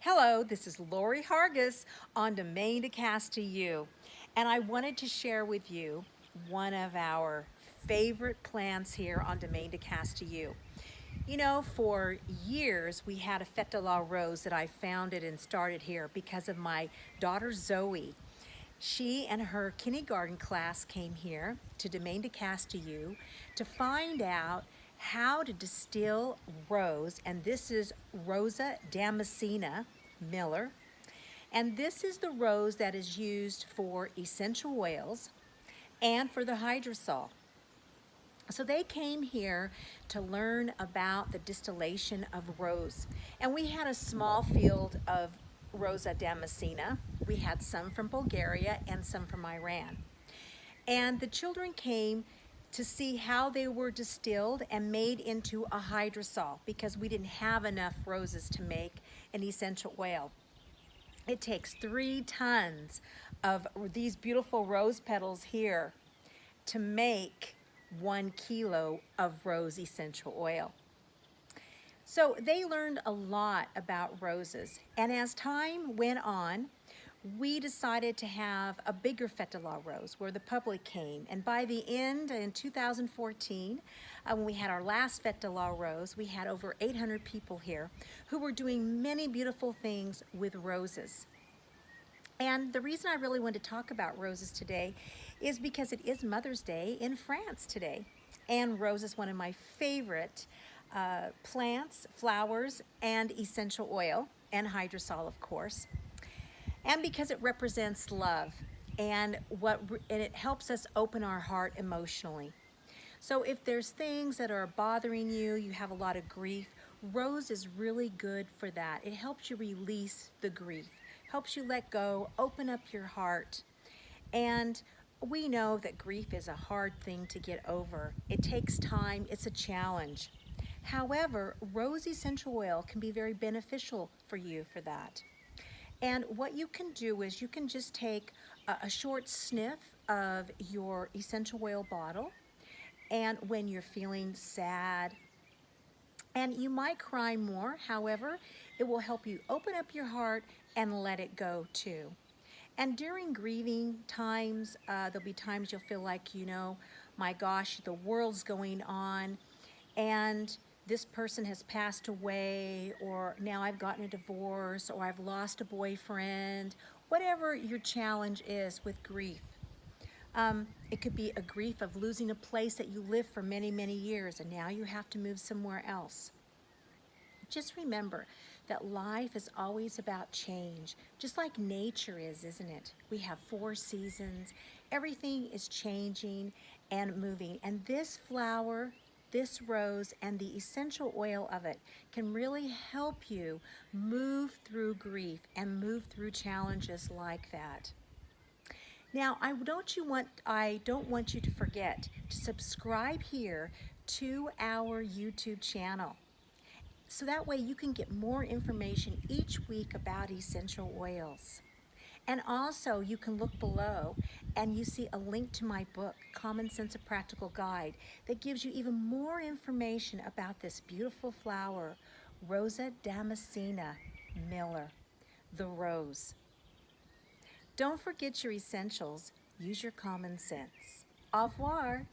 Hello, this is Lorrie Hargis on Domaine de Castillou, and I wanted to share with you one of our favorite plants here on Domaine de Castillou. You know, for years we had a Fête de la Rose that I founded and started here because of my daughter Zoe. She and her kindergarten class came here to Domaine de Castillou to find out how to distill rose, and this is Rosa damascena Miller. And this is the rose that is used for essential oils and for the hydrosol. So they came here to learn about the distillation of rose. And we had a small field of Rosa damascena. We had some from Bulgaria and some from Iran. And the children came to see how they were distilled and made into a hydrosol because we didn't have enough roses to make an essential oil. It takes 3 tons of these beautiful rose petals here to make 1 kilo of rose essential oil. So they learned a lot about roses, and as time went on, we decided to have a bigger Fête de la Rose where the public came. And by the end, in 2014, when we had our last Fête de la Rose, we had over 800 people here who were doing many beautiful things with roses. And the reason I really want to talk about roses today is because it is Mother's Day in France today. And rose is one of my favorite plants, flowers, and essential oil, and hydrosol, of course. And because it represents love and it helps us open our heart emotionally. So if there's things that are bothering you, you have a lot of grief, rose is really good for that. It helps you release the grief, helps you let go, open up your heart. And we know that grief is a hard thing to get over. It takes time, it's a challenge. However, rose essential oil can be very beneficial for you for that. And what you can do is you can just take a short sniff of your essential oil bottle, and when you're feeling sad, and you might cry more, however, it will help you open up your heart and let it go too. And during grieving times, there'll be times you'll feel like, my gosh, the world's going on, and this person has passed away, or now I've gotten a divorce, or I've lost a boyfriend, whatever your challenge is with grief. It could be a grief of losing a place that you lived for many, many years, and now you have to move somewhere else. Just remember that life is always about change, just like nature is, isn't it? We have 4 seasons. Everything is changing and moving, and this flower, this rose, and the essential oil of it can really help you move through grief and move through challenges like that. Now, I don't want you to forget to subscribe here to our YouTube channel, so that way you can get more information each week about essential oils. And also, you can look below and you see a link to my book, Common Sense: A Practical Guide, that gives you even more information about this beautiful flower, Rosa damascena Miller, the rose. Don't forget your essentials. Use your common sense. Au revoir.